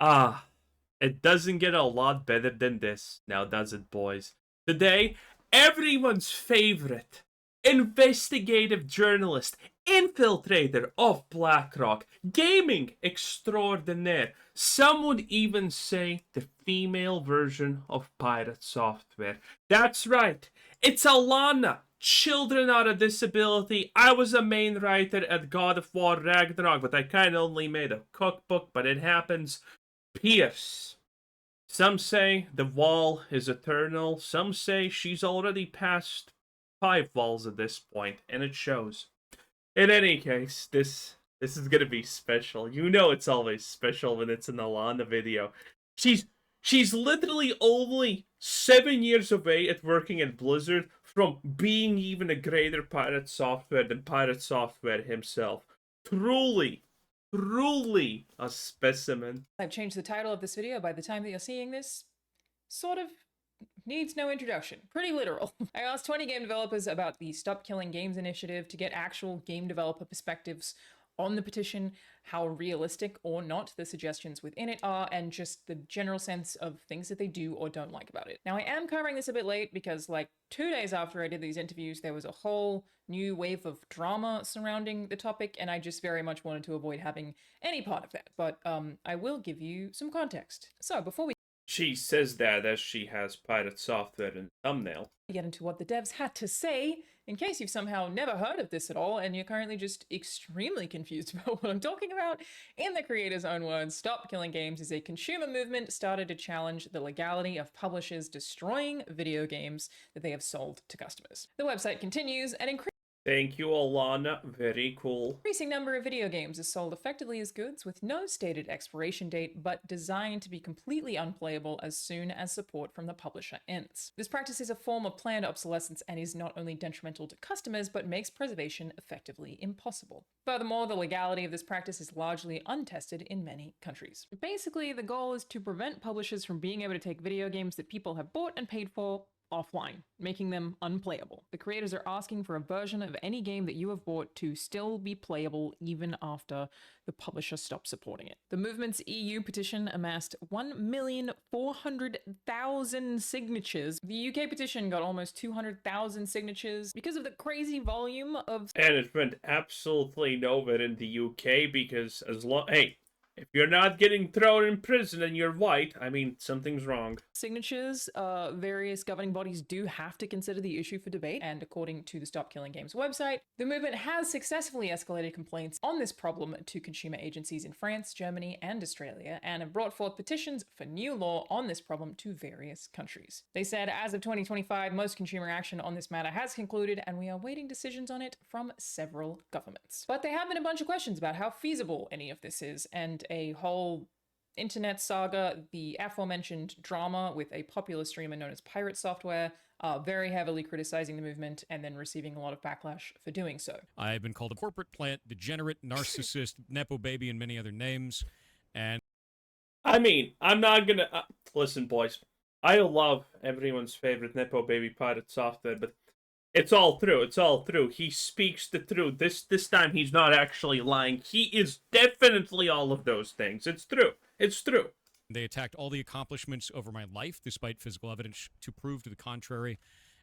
Ah, it doesn't get a lot better than this, now does it, boys? Today, everyone's favorite investigative journalist, infiltrator of BlackRock, gaming extraordinaire. Some would even say the female version of pirate software. That's right, it's Alana. Children are a disability. I was a main writer at God of War Ragnarok, but I kinda only made a cookbook, but it happens. Pierce. Some say the wall is eternal. Some say she's already past 5 walls at this point, and it shows. In any case, this is gonna be special. You know it's always special when it's an Alana video. She's she's literally only 7 years away at working at Blizzard from being even a greater pirate software than pirate software himself. Truly, truly a specimen. I've changed the title of this video by the time that you're seeing this. Sort of needs no introduction. Pretty literal. I asked 20 game developers about the Stop Killing Games initiative to get actual game developer perspectives on the petition, how realistic or not the suggestions within it are, and just the general sense of things that they do or don't like about it. Now, I am covering this a bit late because, like, 2 days after I did these interviews, there was a whole new wave of drama surrounding the topic, and I just very much wanted to avoid having any part of that. But I will give you some context. So, before we She says that as she has pirate software in the thumbnail. get into what the devs had to say, in case you've somehow never heard of this at all and you're currently just extremely confused about what I'm talking about, in the creator's own words, Stop Killing Games is a consumer movement started to challenge the legality of publishers destroying video games that they have sold to customers. The website continues, an Thank you, Alana. Very cool. increasing number of video games is sold effectively as goods with no stated expiration date, but designed to be completely unplayable as soon as support from the publisher ends. This practice is a form of planned obsolescence and is not only detrimental to customers, but makes preservation effectively impossible. Furthermore, the legality of this practice is largely untested in many countries. Basically, the goal is to prevent publishers from being able to take video games that people have bought and paid for offline, making them unplayable. The creators are asking for a version of any game that you have bought to still be playable even after the publisher stops supporting it. The movement's EU petition amassed 1,400,000 signatures. The UK petition got almost 200,000 signatures because of the crazy volume of... And it went absolutely nowhere in the UK because hey, if you're not getting thrown in prison and you're white, I mean, something's wrong. Signatures, various governing bodies do have to consider the issue for debate, and according to the Stop Killing Games website, the movement has successfully escalated complaints on this problem to consumer agencies in France, Germany, and Australia, and have brought forth petitions for new law on this problem to various countries. They said, as of 2025, most consumer action on this matter has concluded, and we are waiting decisions on it from several governments. But there have been a bunch of questions about how feasible any of this is, and a whole internet saga, the aforementioned drama with a popular streamer known as Pirate Software, very heavily criticizing the movement and then receiving a lot of backlash for doing so. I've been called a corporate plant, degenerate, narcissist, nepo baby, and many other names. And I mean, I'm not gonna listen, boys. I love everyone's favorite nepo baby pirate software, but it's all true. It's all true. He speaks the truth. This time he's not actually lying. He is definitely all of those things. It's true. It's true. they attacked all the accomplishments over my life, despite physical evidence to prove to the contrary.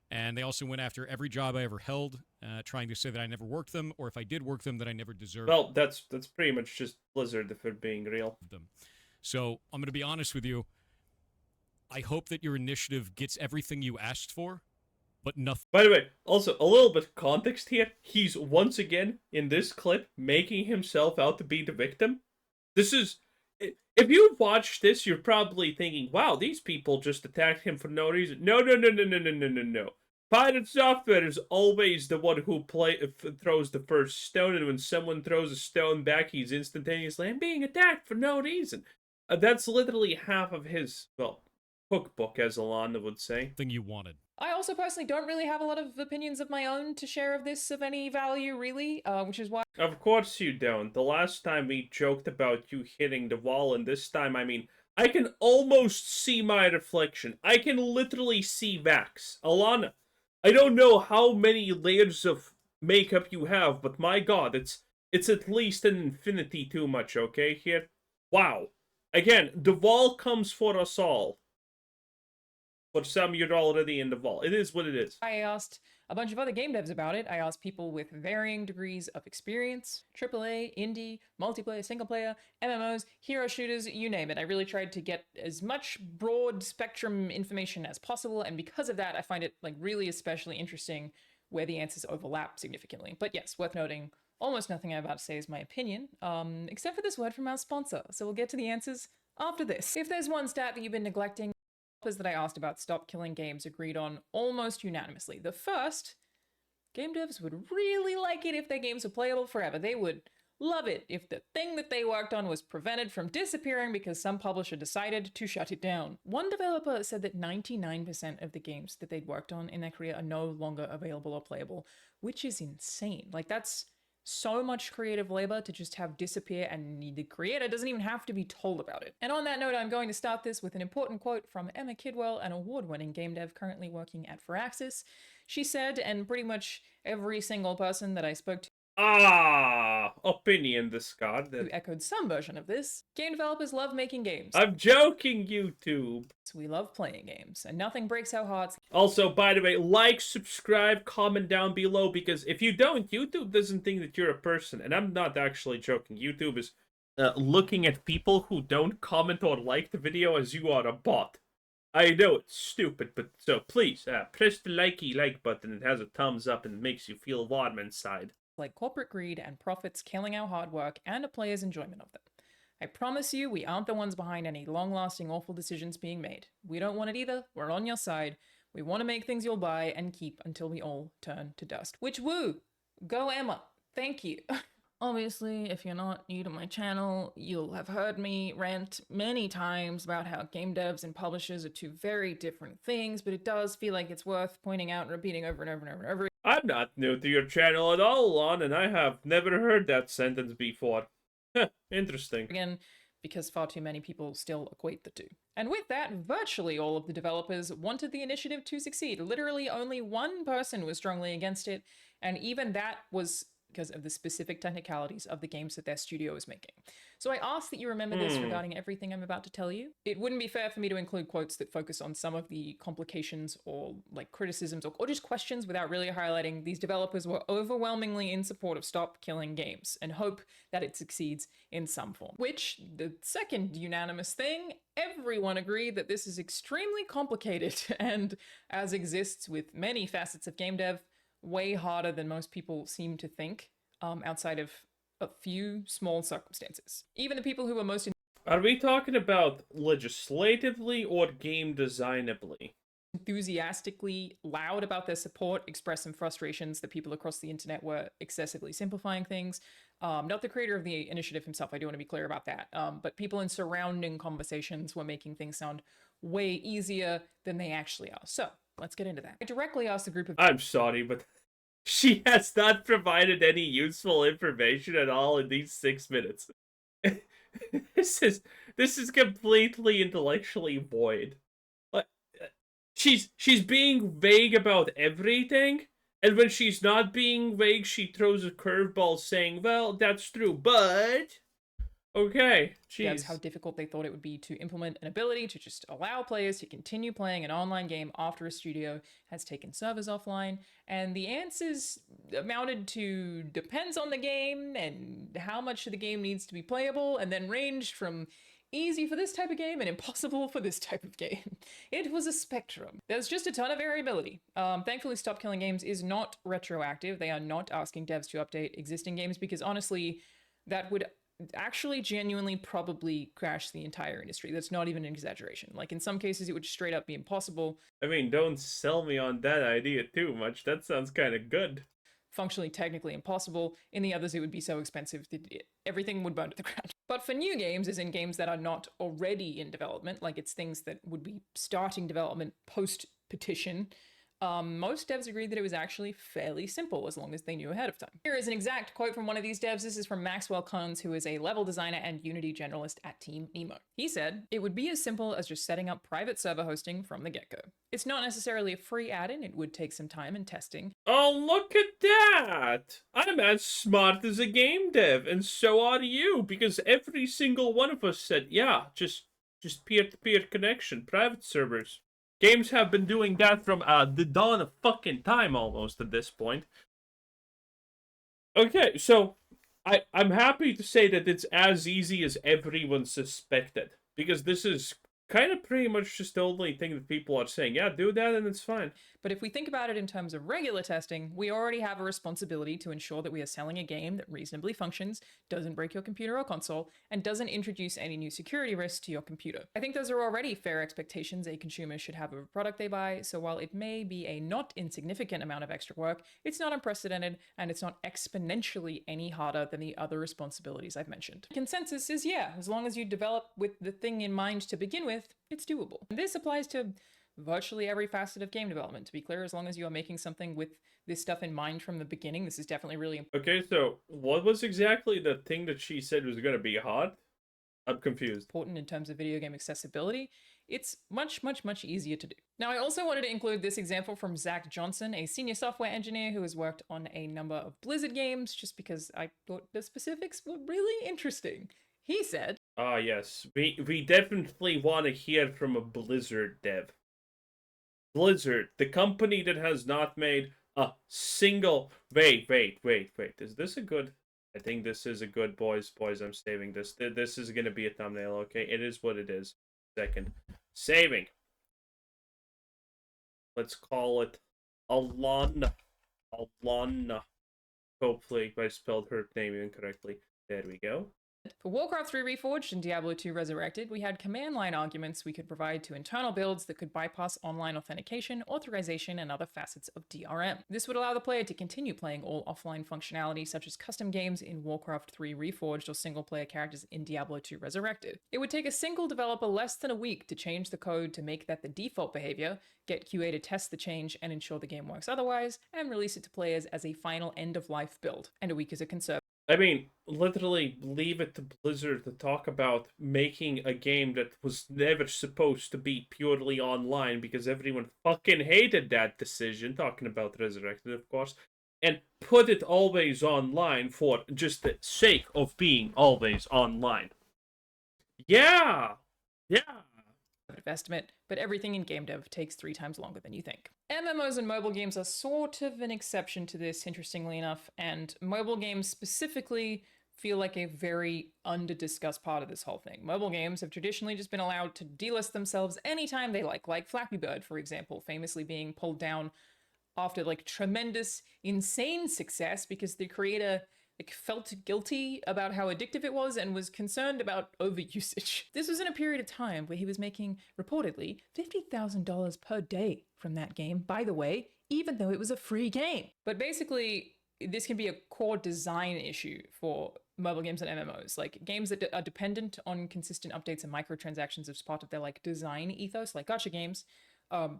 And they also went after every job I ever held, trying to say that I never worked them, or if I did work them, that I never deserved Well, that's pretty much just Blizzard, if we're being real. them. So I'm going to be honest with you. I hope that your initiative gets everything you asked for, but nothing. By the way, also, a little bit of context here. He's once again, in this clip, making himself out to be the victim. This is... If you watch this, you're probably thinking, wow, these people just attacked him for no reason. No. Pirate Software is always the one who throws the first stone, and when someone throws a stone back, he's instantaneously, I'm being attacked for no reason. That's literally half of his, well, cookbook, as Alana would say. Thing you wanted. I also personally don't really have a lot of opinions of my own to share of this of any value, really, which is why... Of course you don't. The last time we joked about you hitting the wall, and this time, I mean, I can almost see my reflection. I can literally see Vax. Alana, I don't know how many layers of makeup you have, but my god, it's at least an infinity too much, okay, here? Wow. Again, the wall comes for us all. For some, you're already in the wall. It is what it is. I asked a bunch of other game devs about it. I asked people with varying degrees of experience, AAA, indie, multiplayer, single player, MMOs, hero shooters, you name it. I really tried to get as much broad spectrum information as possible, and because of that, I find it like really especially interesting where the answers overlap significantly. But yes, worth noting, almost nothing I'm about to say is my opinion, except for this word from our sponsor. So we'll get to the answers after this. If there's one stat that you've been neglecting, that I asked about stop killing games agreed on almost unanimously. The first, game devs would really like it if their games were playable forever. They would love it if the thing that they worked on was prevented from disappearing because some publisher decided to shut it down. One developer said that 99% of the games that they'd worked on in their career are no longer available or playable, which is insane. Like, that's so much creative labor to just have disappear, and the creator doesn't even have to be told about it. And on that note, I'm going to start this with an important quote from Emma Kidwell, an award-winning game dev currently working at Firaxis. She said, and pretty much every single person that I spoke to opinion discarded. who echoed some version of this, game developers love making games. I'm joking, YouTube. We love playing games, and nothing breaks our hearts. Also, by the way, like, subscribe, comment down below, because if you don't, YouTube doesn't think that you're a person. And I'm not actually joking. YouTube is looking at people who don't comment or like the video as you are a bot. I know it's stupid, but so please, press the like button. It has a thumbs up and makes you feel warm inside. Like corporate greed and profits killing our hard work and a player's enjoyment of them. I promise you, we aren't the ones behind any long-lasting awful decisions being made. We don't want it either. We're on your side. We want to make things you'll buy and keep until we all turn to dust. Which, woo! Go Emma! Thank you. Obviously, if you're not new to my channel, you'll have heard me rant many times about how game devs and publishers are two very different things, but it does feel like it's worth pointing out and repeating over and over and over and over. I'm not new to your channel at all, Lon, and I have never heard that sentence before. Interesting. Again, because far too many people still equate the two. And with that, virtually all of the developers wanted the initiative to succeed. Literally only one person was strongly against it, and even that was because of the specific technicalities of the games that their studio is making. So I ask that you remember this regarding everything I'm about to tell you. It wouldn't be fair for me to include quotes that focus on some of the complications or like criticisms or just questions without really highlighting these developers were overwhelmingly in support of stop killing games and hope that it succeeds in some form. Which, the second unanimous thing, everyone agreed that this is extremely complicated and, as exists with many facets of game dev, way harder than most people seem to think, outside of a few small circumstances. Even the people who were most Are we talking about legislatively or game designably? enthusiastically loud about their support expressed some frustrations that people across the internet were excessively simplifying things. Not the creator of the initiative himself, I do want to be clear about that, but people in surrounding conversations were making things sound way easier than they actually are. So, let's get into that. I directly asked the group of— I'm sorry, but she has not provided any useful information at all in these 6 minutes. This is completely intellectually void. Like, she's being vague about everything, and when she's not being vague, she throws a curveball saying, "Well, that's true, but." Okay, jeez. That's how difficult they thought it would be to implement an ability to just allow players to continue playing an online game after a studio has taken servers offline. And the answers amounted to depends on the game and how much of the game needs to be playable, and then ranged from easy for this type of game and impossible for this type of game. It was a spectrum. There's just a ton of variability. Thankfully, Stop Killing Games is not retroactive. They are not asking devs to update existing games because honestly, that would actually genuinely probably crash the entire industry. That's not even an exaggeration. Like in some cases it would straight up be impossible. I mean, don't sell me on that idea too much. That sounds kind of good. Functionally, technically impossible. In the others it would be so expensive that everything would burn to the ground. But for new games, as in games that are not already in development, like it's things that would be starting development post Petition, Most devs agreed that it was actually fairly simple as long as they knew ahead of time. Here is an exact quote from one of these devs. This is from Maxwell Kohns, who is a level designer and Unity generalist at Team Nemo. He said, "It would be as simple as just setting up private server hosting from the get-go. It's not necessarily a free add-in, it would take some time and testing." Oh, look at that! I'm as smart as a game dev, and so are you, because every single one of us said, yeah, just peer-to-peer connection, private servers. Games have been doing that from the dawn of fucking time almost at this point. Okay, so I'm happy to say that it's as easy as everyone suspected, because this is kind of pretty much just the only thing that people are saying. Yeah, do that and it's fine. But if we think about it in terms of regular testing, we already have a responsibility to ensure that we are selling a game that reasonably functions, doesn't break your computer or console, and doesn't introduce any new security risks to your computer. I think those are already fair expectations a consumer should have of a product they buy, so while it may be a not insignificant amount of extra work, it's not unprecedented, and it's not exponentially any harder than the other responsibilities I've mentioned. The consensus is yeah, as long as you develop with the thing in mind to begin with, it's doable. And this applies to virtually every facet of game development, to be clear. As long as you are making something with this stuff in mind from the beginning, this is definitely really important. Okay, so what was exactly the thing that she said was going to be hard? I'm confused. Important in terms of video game accessibility. It's much easier to do. Now, I also wanted to include this example from Zach Johnson, a senior software engineer who has worked on a number of Blizzard games, just because I thought the specifics were really interesting. He said, Ah, yes. We definitely want to hear from a Blizzard dev. Blizzard, the company that has not made a single... Wait. Is this a good... I think this is a good, boys, I'm saving this. This is going to be a thumbnail, okay? It is what it is. Second. Saving. Let's call it Alana. Alana. Hopefully I spelled her name incorrectly. There we go. For Warcraft 3 Reforged and Diablo 2 Resurrected, we had command line arguments we could provide to internal builds that could bypass online authentication, authorization, and other facets of DRM. This would allow the player to continue playing all offline functionality, such as custom games in Warcraft 3 Reforged or single-player characters in Diablo 2 Resurrected. It would take a single developer less than a week to change the code to make that the default behavior, get QA to test the change and ensure the game works otherwise, and release it to players as a final end-of-life build, and a week as a conservative. I mean, literally leave it to Blizzard to talk about making a game that was never supposed to be purely online because everyone fucking hated that decision, talking about Resurrected, of course, and put it always online for just the sake of being always online. Yeah! Estimate, but everything in game dev takes 3 times longer than you think. MMOs and mobile games are sort of an exception to this, interestingly enough, and mobile games specifically feel like a very under-discussed part of this whole thing. Mobile games have traditionally just been allowed to delist themselves anytime they like Flappy Bird, for example, famously being pulled down after like tremendous, insane success because the creator felt guilty about how addictive it was and was concerned about overusage. This was in a period of time where he was making, reportedly, $50,000 per day from that game, by the way, even though it was a free game. But basically, this can be a core design issue for mobile games and MMOs. Like, games that are dependent on consistent updates and microtransactions as part of their like design ethos, like gacha games,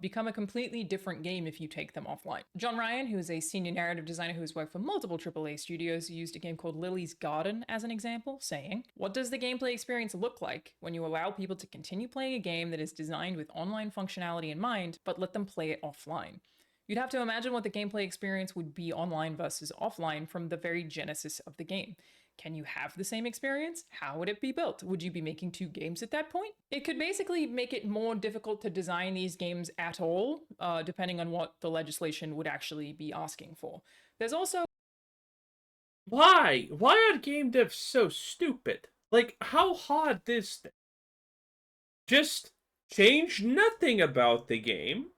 become a completely different game if you take them offline. John Ryan, who is a senior narrative designer who has worked for multiple AAA studios, used a game called Lily's Garden as an example, saying, "What does the gameplay experience look like when you allow people to continue playing a game that is designed with online functionality in mind, but let them play it offline? You'd have to imagine what the gameplay experience would be online versus offline from the very genesis of the game. Can you have the same experience? How would it be built? Would you be making 2 games at that point?" It could basically make it more difficult to design these games at all, depending on what the legislation would actually be asking for. There's also... Why? Why are game devs so stupid? Like, how hard is this? Just change nothing about the game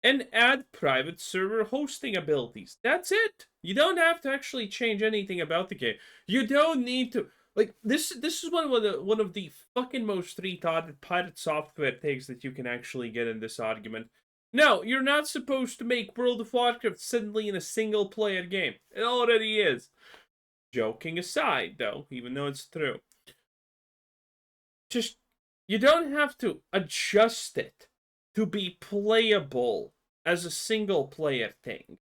and add private server hosting abilities. That's it. You don't have to actually change anything about the game. You don't need to... Like, this is one of the fucking most retarded pirate software takes that you can actually get in this argument. No, you're not supposed to make World of Warcraft suddenly in a single-player game. It already is. Joking aside, though, even though it's true. Just, you don't have to adjust it to be playable as a single player thing.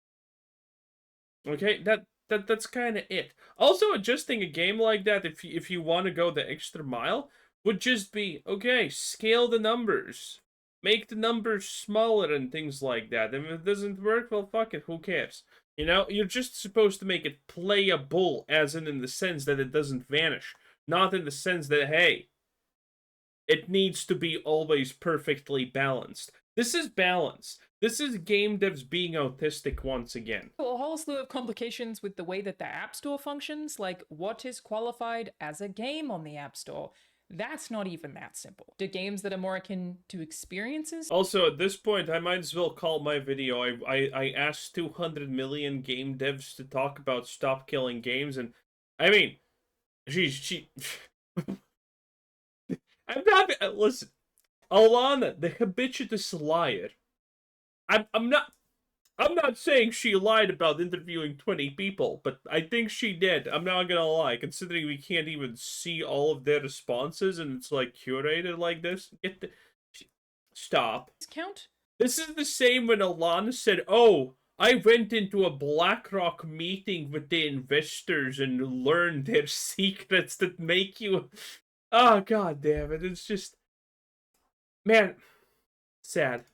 Okay, that's kind of it. Also, adjusting a game like that, if you want to go the extra mile, would just be okay. Scale the numbers, make the numbers smaller, and things like that. And if it doesn't work, well, fuck it. Who cares? You know, you're just supposed to make it playable, as in the sense that it doesn't vanish, not in the sense that hey, it needs to be always perfectly balanced. This is balance. This is game devs being autistic once again. A whole slew of complications with the way that the App Store functions, like what is qualified as a game on the App Store. That's not even that simple. Do games that are more akin to experiences? Also, at this point, I might as well call my video. I asked 200 million game devs to talk about stop killing games, and I mean, she I'm not. Listen, Alana, the habituous liar. I'm not. I'm not saying she lied about interviewing 20 people, but I think she did. I'm not gonna lie, considering we can't even see all of their responses and it's like curated like this. Stop. Count? This is the same when Alana said, "Oh, I went into a BlackRock meeting with the investors and learned their secrets that make you." Oh, god damn it. It's just. Man. Sad.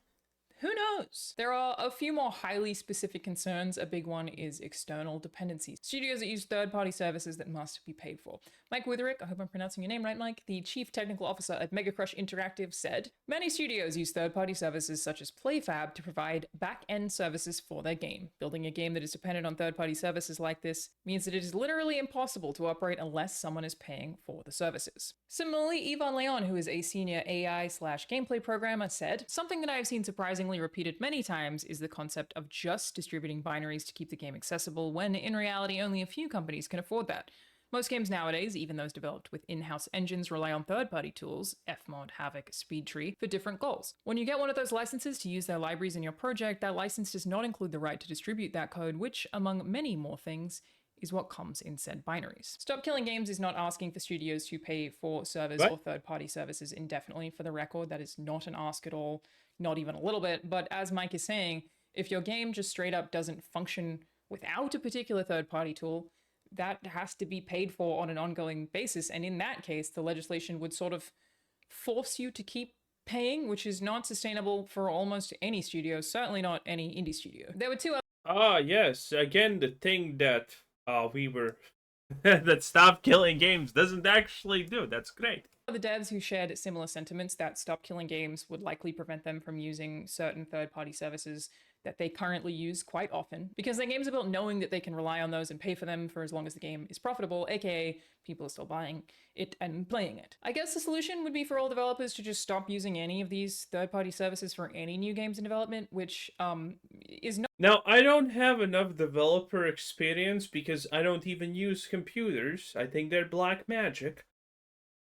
Who knows? There are a few more highly specific concerns. A big one is external dependencies. Studios that use third-party services that must be paid for. Mike Witherick, I hope I'm pronouncing your name right, Mike, the chief technical officer at Mega Crush Interactive, said, "Many studios use third-party services such as PlayFab to provide back-end services for their game. Building a game that is dependent on third-party services like this means that it is literally impossible to operate unless someone is paying for the services." Similarly, Yvonne Leon, who is a senior AI/gameplay programmer, said, "Something that I have seen surprisingly repeated many times is the concept of just distributing binaries to keep the game accessible, when in reality only a few companies can afford that. Most games nowadays, even those developed with in-house engines, rely on third-party tools, Fmod, Havoc, Speedtree, for different goals. When you get one of those licenses to use their libraries in your project, that license does not include the right to distribute that code, which, among many more things, is what comes in said binaries." Stop Killing Games is not asking for studios to pay for servers or third-party services indefinitely. For the record, that is not an ask at all, not even a little bit. But as Mike is saying, if your game just straight up doesn't function without a particular third-party tool, that has to be paid for on an ongoing basis. And in that case, the legislation would sort of force you to keep paying, which is not sustainable for almost any studio, certainly not any indie studio. There were two other Yes. Again, the thing that we were that Stop Killing Games doesn't actually do. That's great. the devs who shared similar sentiments that Stop Killing Games would likely prevent them from using certain third-party services that they currently use quite often, because their games are built knowing that they can rely on those and pay for them for as long as the game is profitable, aka people are still buying it and playing it. I guess the solution would be for all developers to just stop using any of these third-party services for any new games in development, which is not... Now, I don't have enough developer experience because I don't even use computers. I think they're black magic.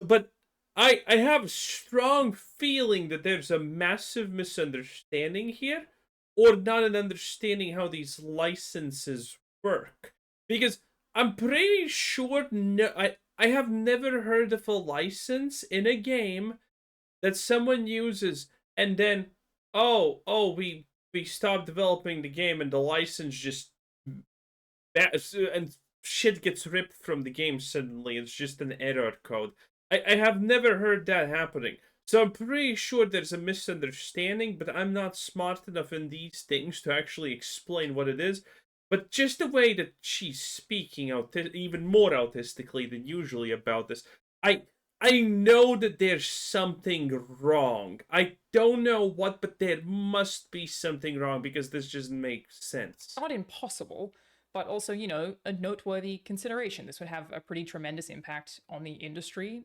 But I have a strong feeling that there's a massive misunderstanding here, or not an understanding how these licenses work. Because I'm pretty sure I have never heard of a license in a game that someone uses and then we stop developing the game and the license just and shit gets ripped from the game suddenly. It's just an error code. I have never heard that happening. So I'm pretty sure there's a misunderstanding, but I'm not smart enough in these things to actually explain what it is. But just the way that she's speaking out even more autistically than usually about this, I know that there's something wrong. I don't know what, but there must be something wrong because this just makes sense. Not impossible, but also, you know, a noteworthy consideration. This would have a pretty tremendous impact on the industry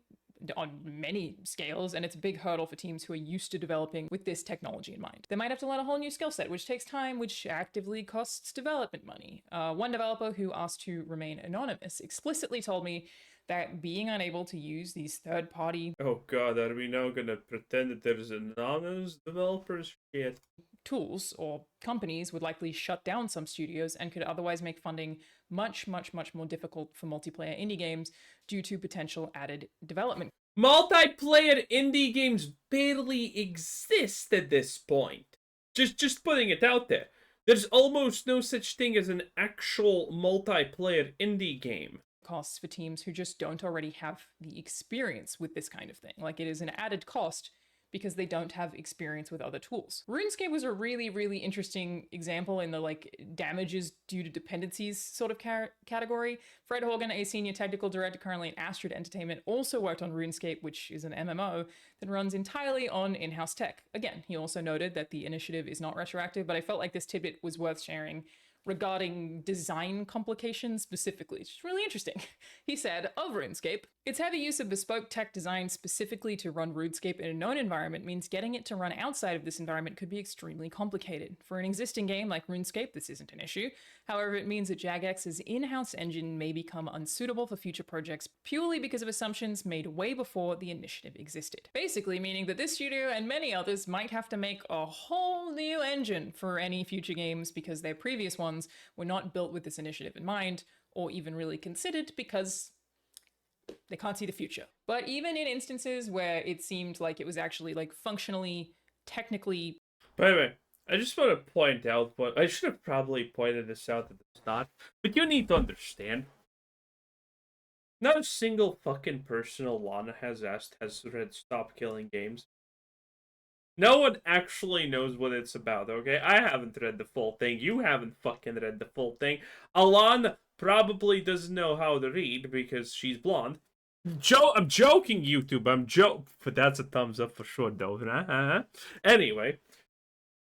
on many scales, and it's a big hurdle for teams who are used to developing with this technology in mind. They might have to learn a whole new skill set, which takes time, which actively costs development money. One developer who asked to remain anonymous explicitly told me that being unable to use these third-party... Oh god, are we now gonna pretend that there's anonymous developers? Shit. ...tools or companies would likely shut down some studios and could otherwise make funding much more difficult for multiplayer indie games due to potential added development. Multiplayer indie games barely exist at this point. Just putting it out there. There's almost no such thing as an actual multiplayer indie game. Costs for teams who just don't already have the experience with this kind of thing. Like, it is an added cost because they don't have experience with other tools. RuneScape was a really, really interesting example in the like damages due to dependencies sort of category. Fred Horgan, a senior technical director currently at Astrid Entertainment, also worked on RuneScape, which is an MMO that runs entirely on in-house tech. Again, he also noted that the initiative is not retroactive, but I felt like this tidbit was worth sharing regarding design complications specifically. It's really interesting. He said, of RuneScape, its heavy use of bespoke tech design specifically to run RuneScape in a known environment means getting it to run outside of this environment could be extremely complicated. For an existing game like RuneScape, this isn't an issue. However, it means that Jagex's in-house engine may become unsuitable for future projects purely because of assumptions made way before the initiative existed. Basically meaning that this studio and many others might have to make a whole new engine for any future games because their previous ones were not built with this initiative in mind, or even really considered because they can't see the future. But even in instances where it seemed like it was actually like functionally, technically... By the way, I just want to point out what I should have probably pointed this out that it's not, but you need to understand. Not a single fucking person Alana has asked has read Stop Killing Games. No one actually knows what it's about, okay? I haven't read the full thing. You haven't fucking read the full thing. Alana probably doesn't know how to read because she's blonde. I'm joking, YouTube. But that's a thumbs up for sure, though. Anyway,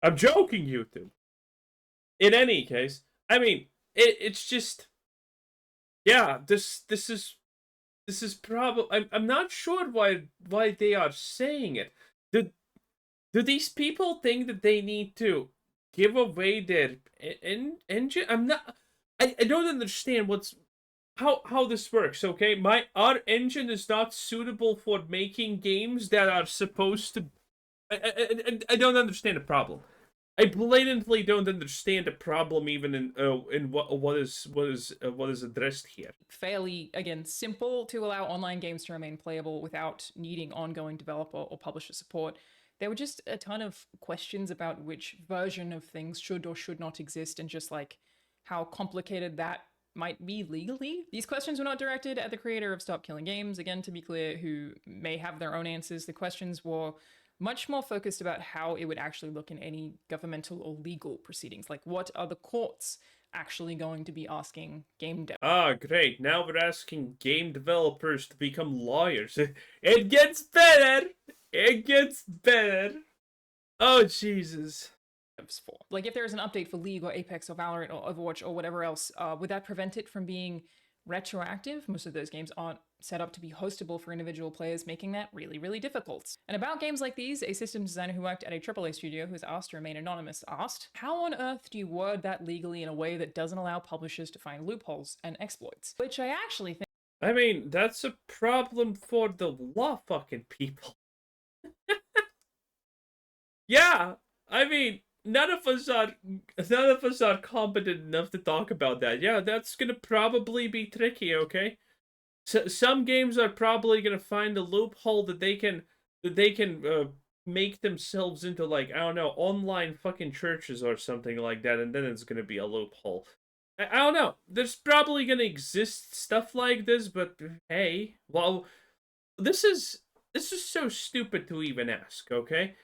I'm joking, YouTube. In any case, I mean, it's just... Yeah, this is probably... I'm not sure why they are saying it. Do these people think that they need to give away their engine? I don't understand how this works. Okay, our engine is not suitable for making games that are supposed to. I don't understand the problem. I blatantly don't understand the problem even in what is addressed here. Fairly, again, simple to allow online games to remain playable without needing ongoing developer or publisher support. There were just a ton of questions about which version of things should or should not exist and just like how complicated that might be legally. These questions were not directed at the creator of Stop Killing Games, again, to be clear, who may have their own answers. The questions were much more focused about how it would actually look in any governmental or legal proceedings. Like, what are the courts actually going to be asking game dev? Ah, great. Now we're asking game developers to become lawyers. It gets better! It gets better. Oh, Jesus. For. Like, if there's an update for League or Apex or Valorant or Overwatch or whatever else, would that prevent it from being retroactive? Most of those games aren't set up to be hostable for individual players, making that really, really difficult. And about games like these, a systems designer who worked at a AAA studio who was asked to remain anonymous asked, how on earth do you word that legally in a way that doesn't allow publishers to find loopholes and exploits? Which I actually think... I mean, that's a problem for the law fucking people. Yeah, I mean, none of us are competent enough to talk about that. Yeah, that's gonna probably be tricky. Okay, so some games are probably gonna find a loophole that they can make themselves into, like, I don't know, online fucking churches or something like that, and then it's gonna be a loophole. I don't know. There's probably gonna exist stuff like this, but hey, well, this is so stupid to even ask. Okay.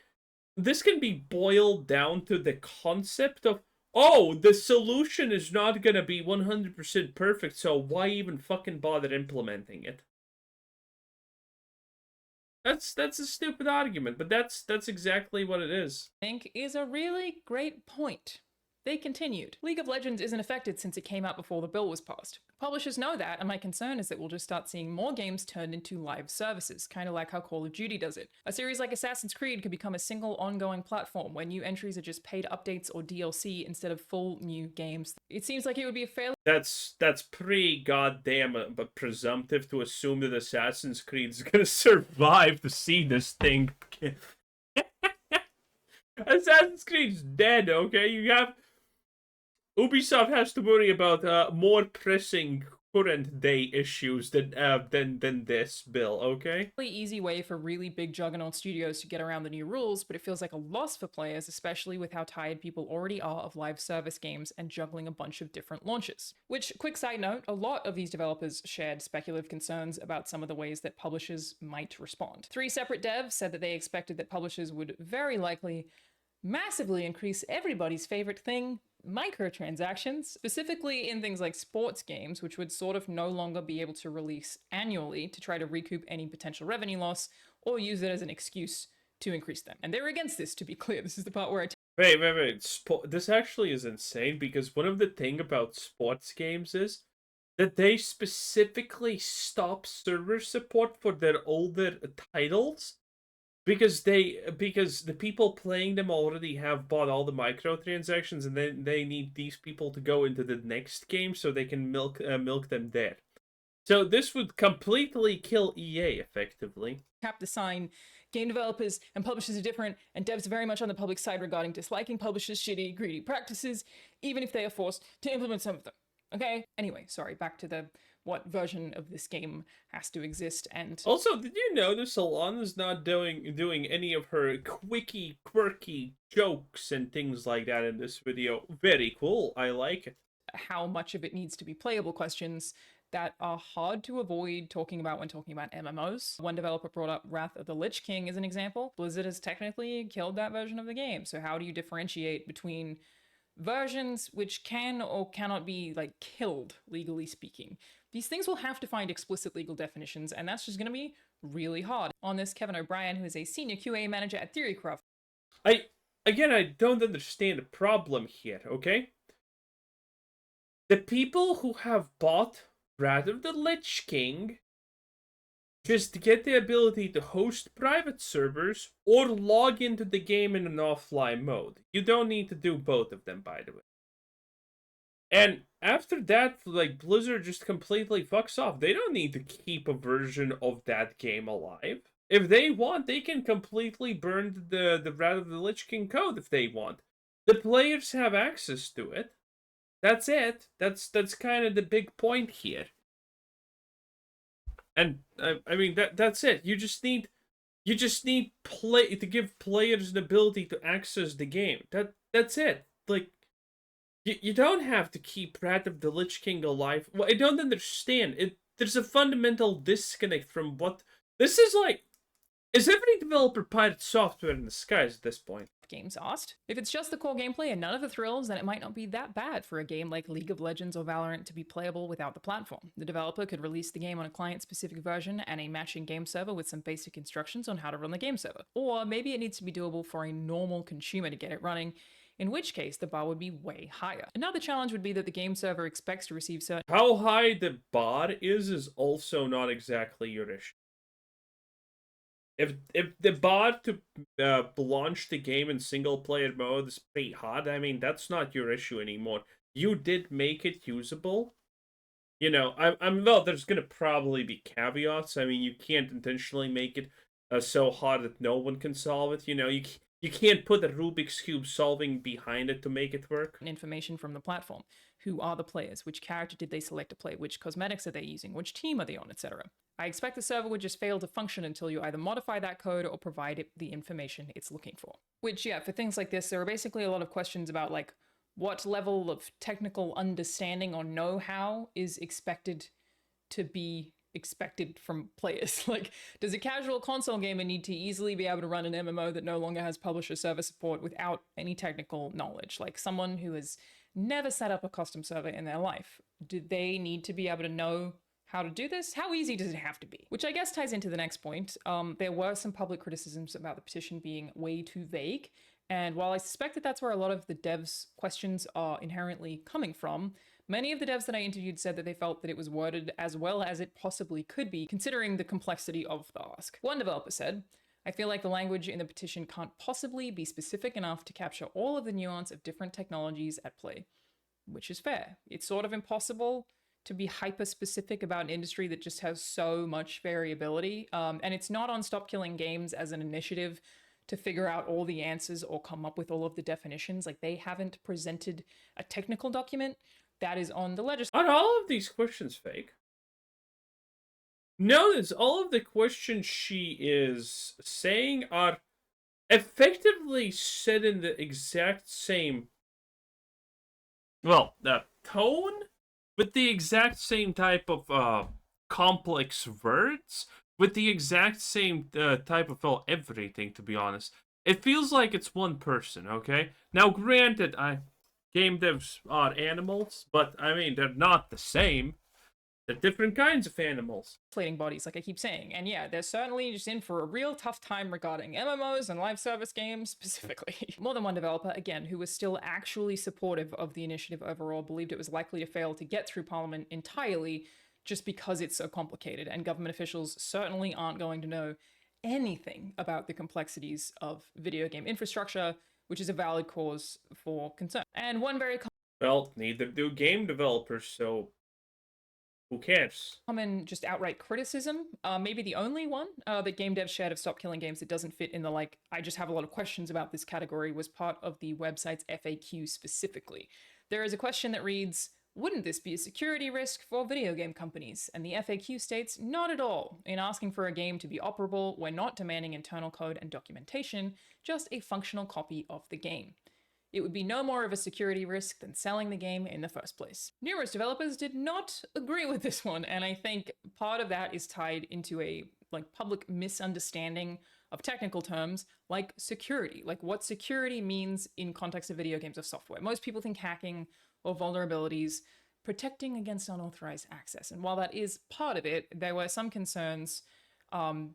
This can be boiled down to the concept of, oh, the solution is not gonna be 100% perfect, so why even fucking bother implementing it? That's a stupid argument, but that's exactly what it is. I think is a really great point. They continued. League of Legends isn't affected since it came out before the bill was passed. Publishers know that, and my concern is that we'll just start seeing more games turned into live services, kind of like how Call of Duty does it. A series like Assassin's Creed could become a single ongoing platform where new entries are just paid updates or DLC instead of full new games. It seems like it would be a fairly... That's pretty goddamn but presumptive to assume that Assassin's Creed is gonna survive to see this thing. Assassin's Creed's dead, okay? You have... Ubisoft has to worry about more pressing current day issues than this bill, okay? Really easy way for really big juggernaut studios to get around the new rules, but it feels like a loss for players, especially with how tired people already are of live service games and juggling a bunch of different launches. Which, quick side note, a lot of these developers shared speculative concerns about some of the ways that publishers might respond. 3 separate devs said that they expected that publishers would very likely massively increase everybody's favorite thing, microtransactions, specifically in things like sports games, which would sort of no longer be able to release annually to try to recoup any potential revenue loss or use it as an excuse to increase them. And they're against this, to be clear. This is the part where I Wait. This actually is insane because one of the thing about sports games is that they specifically stop server support for their older titles because the people playing them already have bought all the microtransactions, and then they need these people to go into the next game so they can milk them there. So this would completely kill EA effectively. have to sign. Game developers and publishers are different, and devs are very much on the public side regarding disliking publishers' shitty, greedy practices, even if they are forced to implement some of them. Okay? Anyway, sorry, back to the what version of this game has to exist, and Also, did you notice Alana's not doing any of her quirky jokes and things like that in this video? Very cool. I like it. how much of it needs to be playable questions that are hard to avoid talking about when talking about MMOs. One developer brought up Wrath of the Lich King as an example. Blizzard has technically killed that version of the game, so how do you differentiate between versions which can or cannot be like killed, legally speaking? These things will have to find explicit legal definitions, and that's just going to be really hard. On this, Kevin O'Brien, who is a senior QA manager at Theorycraft. I don't understand the problem here, okay? The people who have bought Wrath of the Lich King just get the ability to host private servers or log into the game in an offline mode. You don't need to do both of them, by the way. And after that, like, Blizzard just completely fucks off. They don't need to keep a version of that game alive. If they want, they can completely burn the Wrath of the Lich King code if they want. The players have access to it. That's it. That's kind of the big point here. And I mean that's it. You just need play to give players an ability to access the game. That's it. Like, you don't have to keep Wrath of the Lich King alive. Well, I don't understand. There's a fundamental disconnect from what this is like. Is every developer pirate software in the skies at this point? Games asked. If it's just the core gameplay and none of the thrills, then it might not be that bad for a game like League of Legends or Valorant to be playable without the platform. The developer could release the game on a client-specific version and a matching game server with some basic instructions on how to run the game server. Or maybe it needs to be doable for a normal consumer to get it running, in which case the bar would be way higher. Another challenge would be that the game server expects to receive certain... How high the bar is also not exactly your issue. If the bar to launch the game in single player mode is pretty hard, I mean that's not your issue anymore. You did make it usable. You know, well, there's gonna probably be caveats. I mean, you can't intentionally make it so hard that no one can solve it. You know, you can't put a Rubik's Cube solving behind it to make it work. Information from the platform. Who are the players? Which character did they select to play? Which cosmetics are they using? Which team are they on, etc. I expect the server would just fail to function until you either modify that code or provide it the information it's looking for. Which, yeah, for things like this, there are basically a lot of questions about, like, what level of technical understanding or know-how is expected to be expected from players. Like, does a casual console gamer need to easily be able to run an MMO that no longer has publisher server support without any technical knowledge? Like, someone who has never set up a custom server in their life, do they need to be able to know how to do this? How easy does it have to be? Which I guess ties into the next point. There were some public criticisms about the petition being way too vague. And while I suspect that that's where a lot of the devs' questions are inherently coming from, many of the devs that I interviewed said that they felt that it was worded as well as it possibly could be, considering the complexity of the ask. One developer said, I feel like the language in the petition can't possibly be specific enough to capture all of the nuance of different technologies at play. Which is fair. It's sort of impossible to be hyper-specific about an industry that just has so much variability. And it's not on Stop Killing Games as an initiative to figure out all the answers or come up with all of the definitions. Like, they haven't presented a technical document that is on the Are all of these questions fake? Notice all of the questions she is saying are effectively said in the exact same, well, tone, with the exact same type of complex words, with the exact same type of, well, everything, to be honest. It feels like it's one person, okay? Now, granted, game devs are animals, but, I mean, they're not the same. They're different kinds of animals. legislating bodies, like I keep saying. And yeah, they're certainly just in for a real tough time regarding MMOs and live service games specifically. More than one developer, again, who was still actually supportive of the initiative overall, believed it was likely to fail to get through Parliament entirely just because it's so complicated, and government officials certainly aren't going to know anything about the complexities of video game infrastructure, which is a valid cause for concern. And one very Well, neither do game developers, so who cares? common just outright criticism, maybe the only one that game devs shared of Stop Killing Games that doesn't fit in the like, I just have a lot of questions about this category, was part of the website's FAQ specifically. There is a question that reads, wouldn't this be a security risk for video game companies? And the FAQ states, not at all. In asking for a game to be operable, we're not demanding internal code and documentation, just a functional copy of the game. It would be no more of a security risk than selling the game in the first place. Numerous developers did not agree with this one, and I think part of that is tied into a public misunderstanding of technical terms like security, like what security means in context of video games of software. Most people think hacking or vulnerabilities, protecting against unauthorized access. And while that is part of it, there were some concerns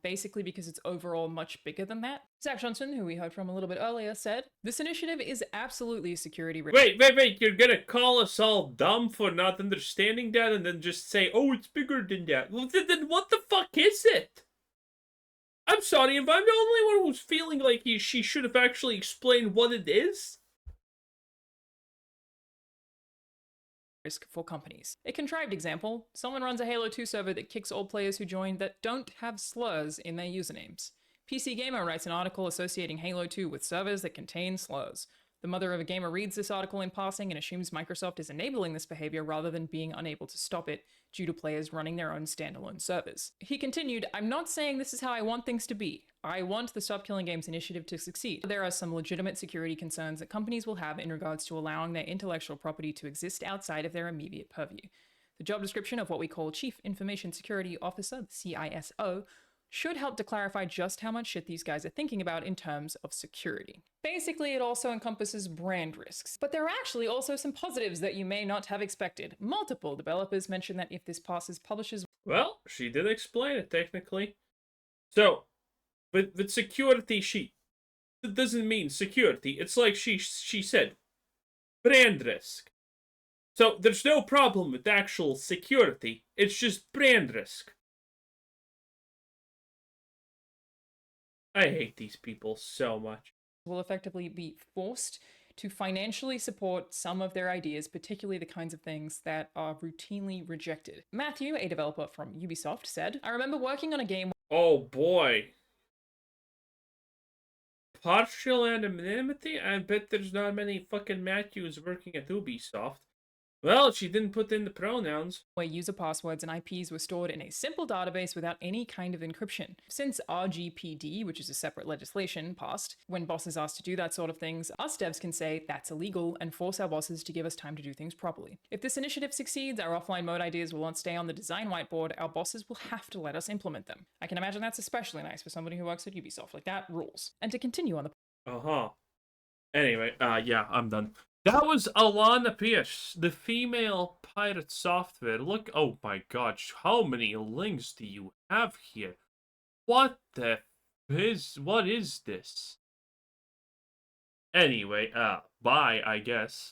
basically because it's overall much bigger than that. Zach Johnson, who we heard from a little bit earlier, said, this initiative is absolutely a security risk. Wait, you're gonna call us all dumb for not understanding that and then just say, oh, it's bigger than that. Well, then what the fuck is it? I'm sorry, if I'm the only one who's feeling like she should have actually explained what it is? Risk for companies. A contrived example, someone runs a Halo 2 server that kicks all players who join that don't have slurs in their usernames. PC Gamer writes an article associating Halo 2 with servers that contain slurs. The mother of a gamer reads this article in passing and assumes Microsoft is enabling this behavior rather than being unable to stop it due to players running their own standalone servers. He continued, I'm not saying this is how I want things to be. I want the Stop Killing Games initiative to succeed. There are some legitimate security concerns that companies will have in regards to allowing their intellectual property to exist outside of their immediate purview. The job description of what we call Chief Information Security Officer, the CISO, should help to clarify just how much shit these guys are thinking about in terms of security. Basically, it also encompasses brand risks, but there are actually also some positives that you may not have expected. Multiple developers mention that if this passes, publishers... Well, she did explain it, technically. So, with security, it doesn't mean security. It's like she said, brand risk. So, there's no problem with actual security. It's just brand risk. I hate these people so much. Will effectively be forced to financially support some of their ideas, particularly the kinds of things that are routinely rejected. Matthew, a developer from Ubisoft, said, I remember working on a game... Oh boy. Partial anonymity? I bet there's not many fucking Matthews working at Ubisoft. Well, she didn't put in the pronouns. Where user passwords and IPs were stored in a simple database without any kind of encryption. Since RGPD, which is a separate legislation, passed, when bosses asked to do that sort of things, us devs can say that's illegal and force our bosses to give us time to do things properly. If this initiative succeeds, our offline mode ideas will not stay on the design whiteboard, our bosses will have to let us implement them. I can imagine that's especially nice for somebody who works at Ubisoft, like that rules. And to continue on the... Anyway, yeah, I'm done. That was Alana Pierce, the female pirate software. Look, oh my gosh, how many links do you have here? What is this? Anyway, bye, I guess.